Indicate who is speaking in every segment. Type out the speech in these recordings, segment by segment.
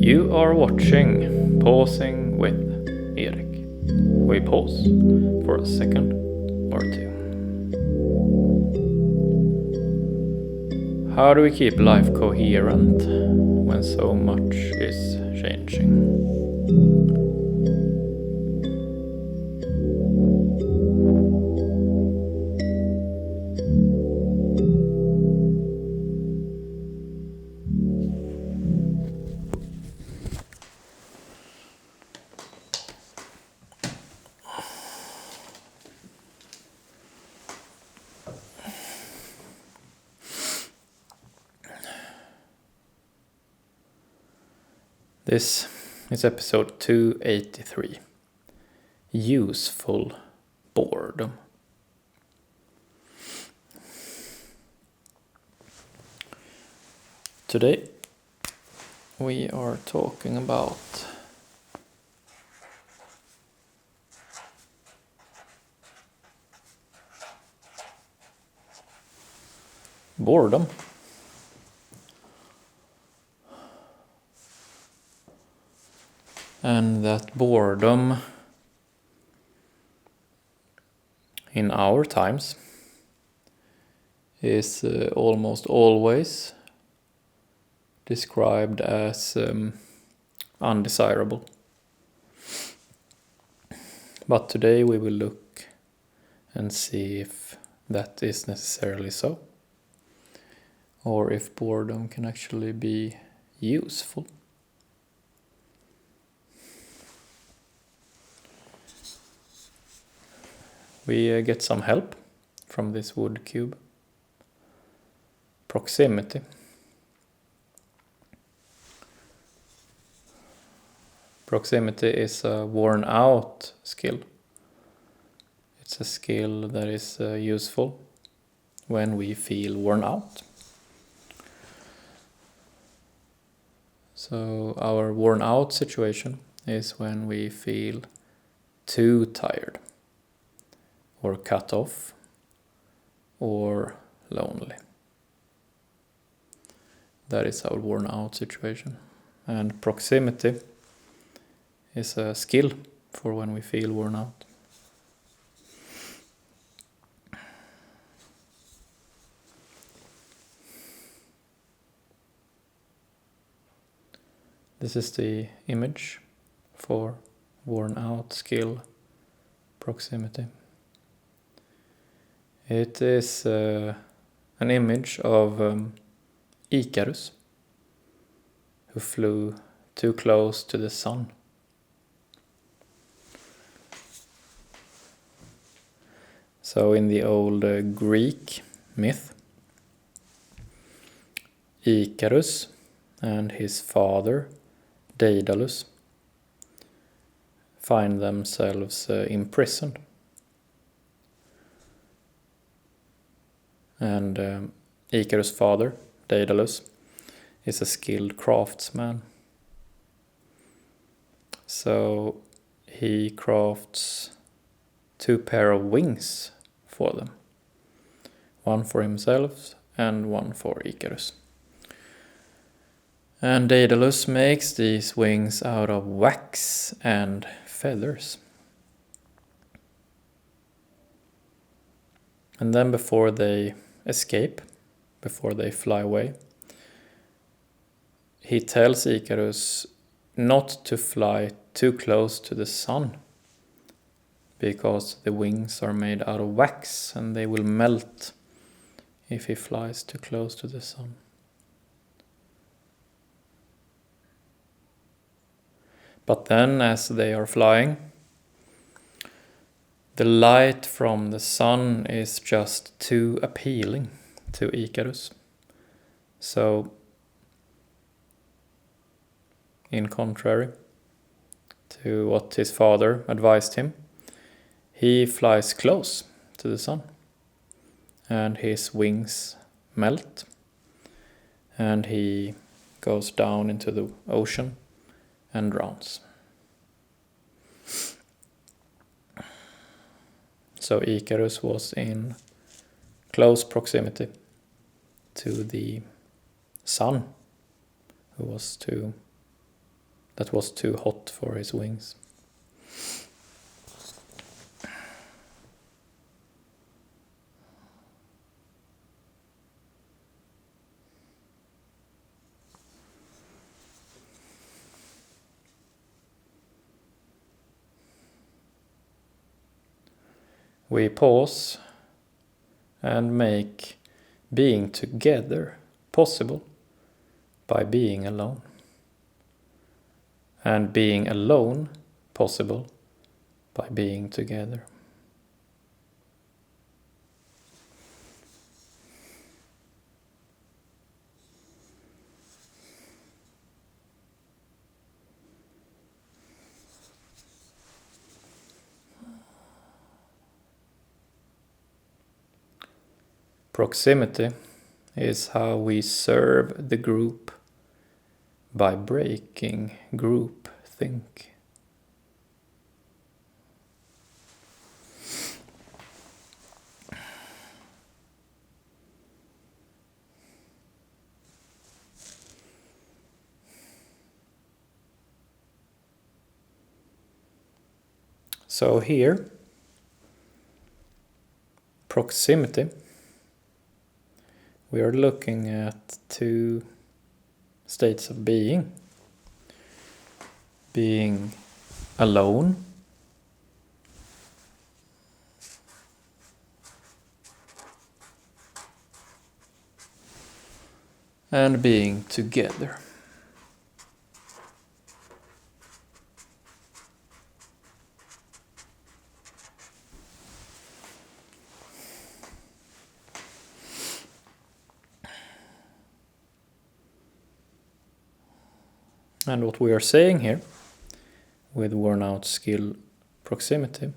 Speaker 1: You are watching Pausing with Erik. We pause for a second or two. How do we keep life coherent when so much is changing? This is episode 283, Useful Boredom. Today we are talking about boredom. And that boredom in our times is almost always described as undesirable. But today we will look and see if that is necessarily so, or if boredom can actually be useful. We get some help from this wood cube. Proximity. Proximity is a worn out skill. It's a skill that is useful when we feel worn out. So our worn out situation is when we feel too tired, or cut off, or lonely. That is our worn out situation. And proximity is a skill for when we feel worn out. This is the image for worn out skill proximity. It is an image of Icarus, who flew too close to the sun. So in the old Greek myth, Icarus and his father, Daedalus, find themselves imprisoned. And Icarus' father, Daedalus, is a skilled craftsman. So he crafts 2 pair of wings for them. One for himself and one for Icarus. And Daedalus makes these wings out of wax and feathers. And then before they escape, before they fly away, he tells Icarus not to fly too close to the sun, because the wings are made out of wax and they will melt if he flies too close to the sun. But then, as they are flying, the light from the sun is just too appealing to Icarus. So, in contrary to what his father advised him, he flies close to the sun, and his wings melt, and he goes down into the ocean and drowns. So Icarus was in close proximity to the sun, who was too that was too hot for his wings. We pause and make being together possible by being alone, and being alone possible by being together. Proximity is how we serve the group by breaking group think. So here, proximity, we are looking at two states of being. Being alone and being together. And what we are saying here with worn out skill proximity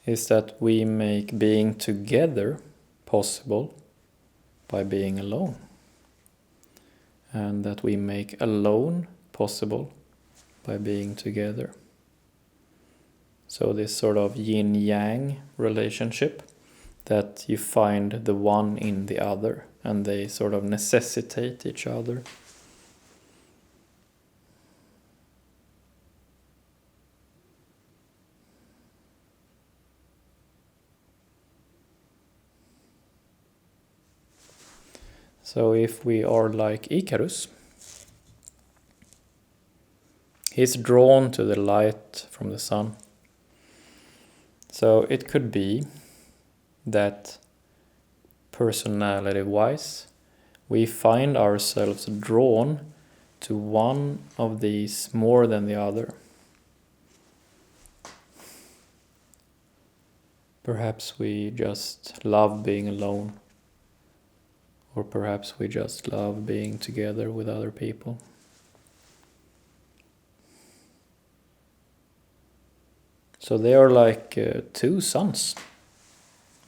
Speaker 1: is that we make being together possible by being alone, and that we make alone possible by being together. So this sort of yin-yang relationship, that you find the one in the other and they sort of necessitate each other. So if we are like Icarus, he's drawn to the light from the sun. So it could be that personality-wise, we find ourselves drawn to one of these more than the other. Perhaps we just love being alone. Or perhaps we just love being together with other people. So they are like two suns,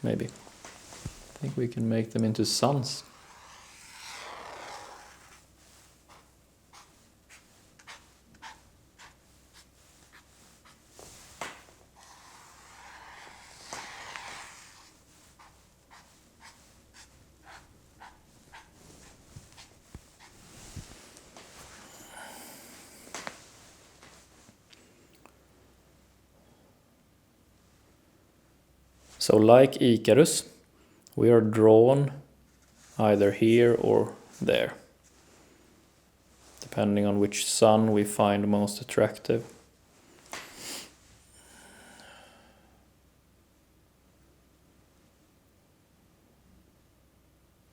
Speaker 1: maybe. I think we can make them into suns. So like Icarus, we are drawn either here or there, depending on which sun we find most attractive.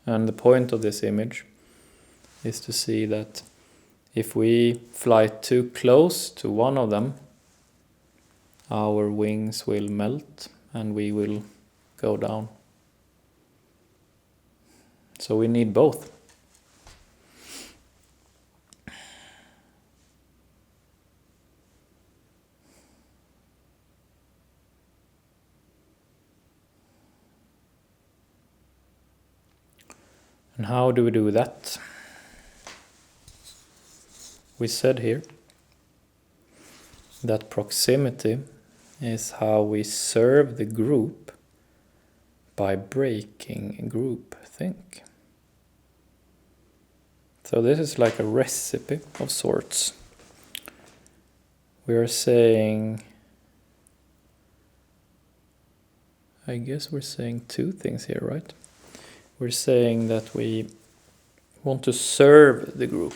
Speaker 1: And the point of this image is to see that if we fly too close to one of them, our wings will melt and we will go down. So we need both. And how do we do that? We said here that proximity is how we serve the group by breaking group think. So this is like a recipe of sorts. we are saying, I guess we're saying two things here, right? We're saying that we want to serve the group.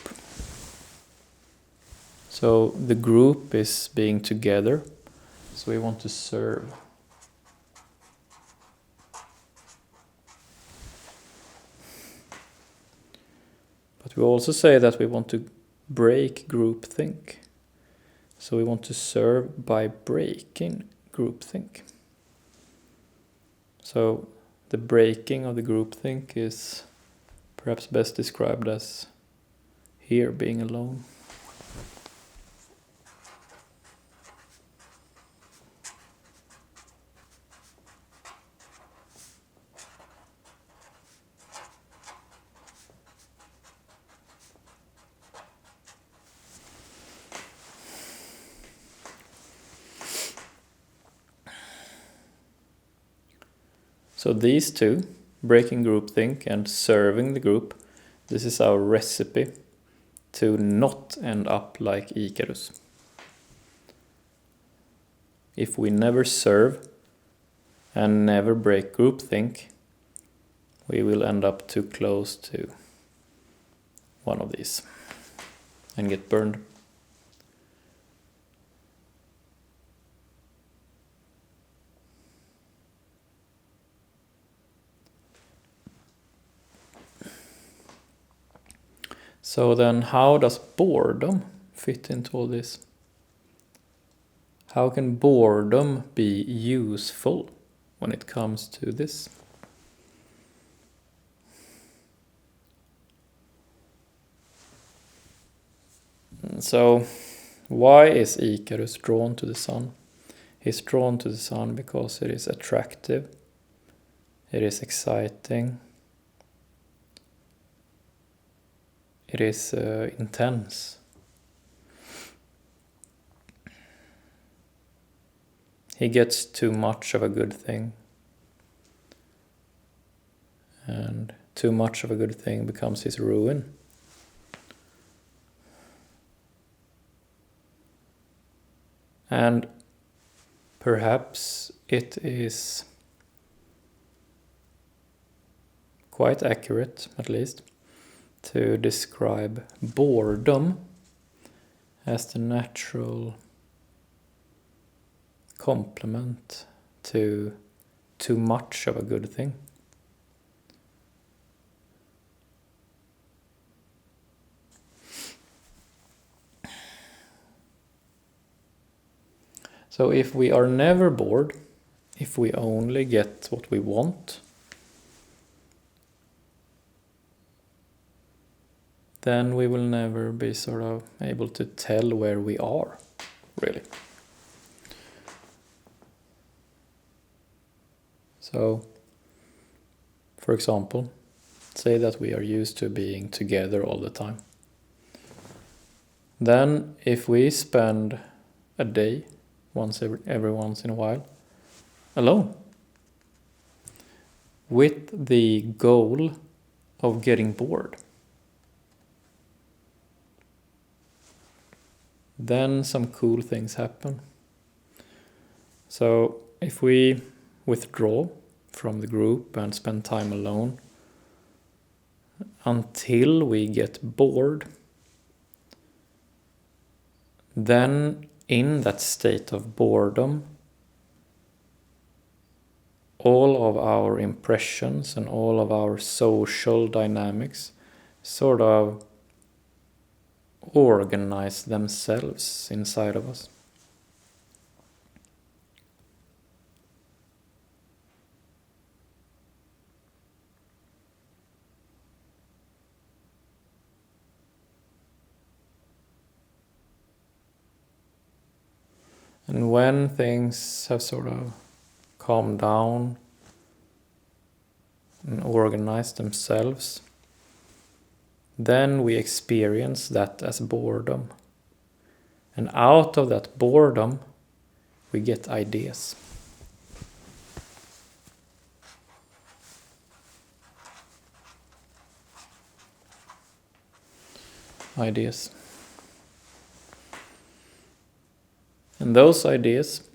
Speaker 1: So the group is being together, so we want to serve. But we also say that we want to break groupthink. So we want to serve by breaking groupthink. So the breaking of the groupthink is perhaps best described as here being alone. So these two, breaking groupthink and serving the group, this is our recipe to not end up like Icarus. If we never serve and never break groupthink, we will end up too close to one of these and get burned. So then how does boredom fit into all this? How can boredom be useful when it comes to this? So why is Icarus drawn to the sun? He's drawn to the sun because it is attractive, it is exciting, it is intense. He gets too much of a good thing, and too much of a good thing becomes his ruin. And perhaps it is quite accurate, at least, to describe boredom as the natural complement to too much of a good thing. So if we are never bored, if we only get what we want, then we will never be sort of able to tell where we are, really. So, for example, say that we are used to being together all the time. Then, if we spend a day, every once in a while, alone, with the goal of getting bored, then some cool things happen. So if we withdraw from the group and spend time alone until we get bored, then in that state of boredom, all of our impressions and all of our social dynamics sort of organize themselves inside of us. And when things have sort of calmed down and organized themselves, then we experience that as boredom. And out of that boredom, we get ideas. Ideas. And those ideas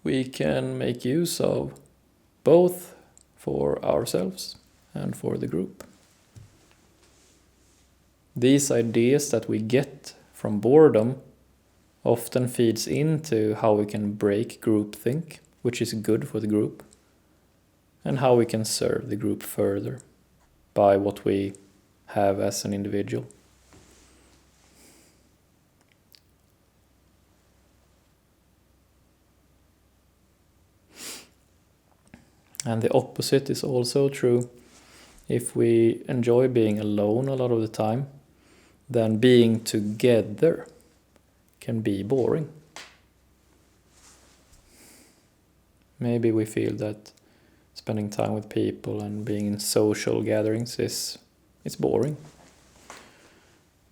Speaker 1: we can make use of both for ourselves and for the group. These ideas that we get from boredom often feeds into how we can break groupthink, which is good for the group, and how we can serve the group further by what we have as an individual. And the opposite is also true. If we enjoy being alone a lot of the time, then being together can be boring. Maybe we feel that spending time with people and being in social gatherings is boring.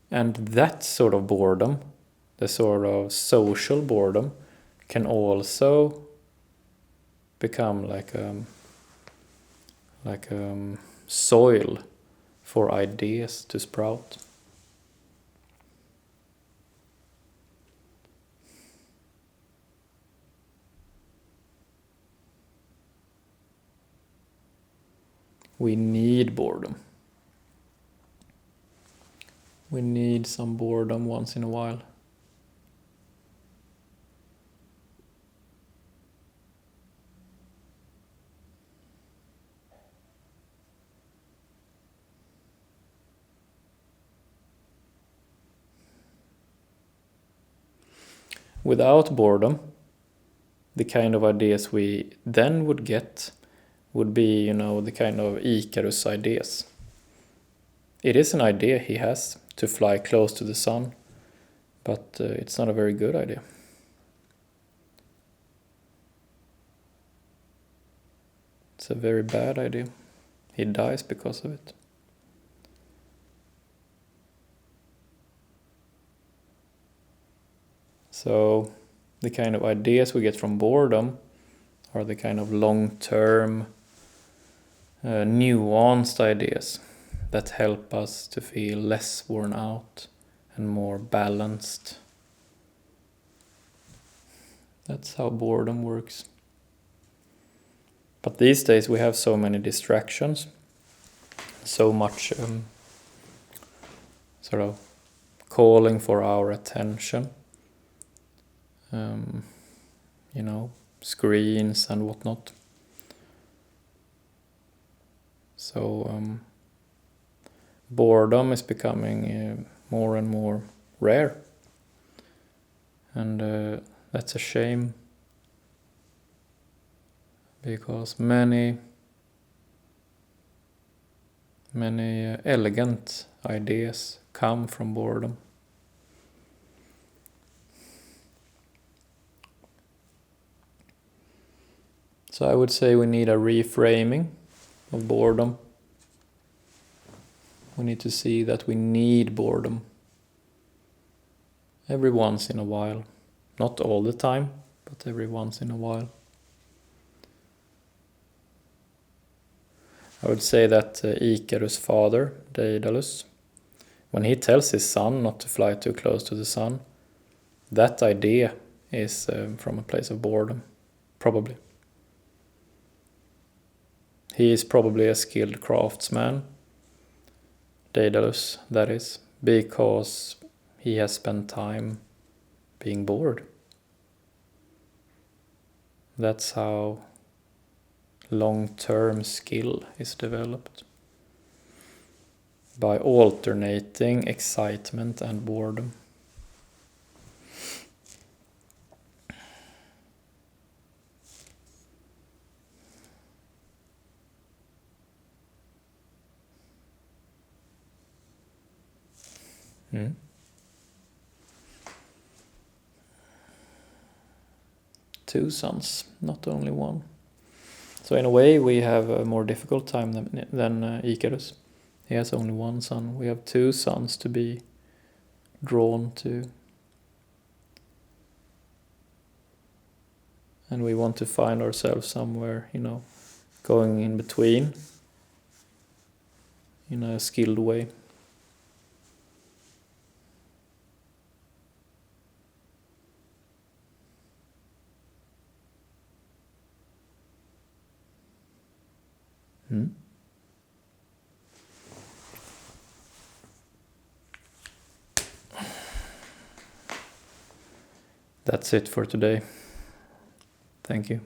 Speaker 1: And that sort of boredom, the sort of social boredom, can also become like soil for ideas to sprout. We need boredom. We need some boredom once in a while. Without boredom, the kind of ideas we then would get would be, the kind of Icarus ideas. It is an idea he has to fly close to the sun, but it's not a very good idea. It's a very bad idea. He dies because of it. So the kind of ideas we get from boredom are the kind of long-term, nuanced ideas that help us to feel less worn out and more balanced. That's how boredom works. But these days we have so many distractions, so much sort of calling for our attention. Screens and whatnot. So boredom is becoming more and more rare. And that's a shame, because many elegant ideas come from boredom. So I would say we need a reframing of boredom. We need to see that we need boredom every once in a while. Not all the time, but every once in a while. I would say that Icarus' father, Daedalus, when he tells his son not to fly too close to the sun, that idea is from a place of boredom, probably. He is probably a skilled craftsman, Daedalus, that is, because he has spent time being bored. That's how long-term skill is developed, by alternating excitement and boredom. Two sons, not only one. So in a way we have a more difficult time than Icarus. He has only one son. We have two sons to be drawn to. And we want to find ourselves somewhere, going in between in a skilled way. That's it for today. Thank you.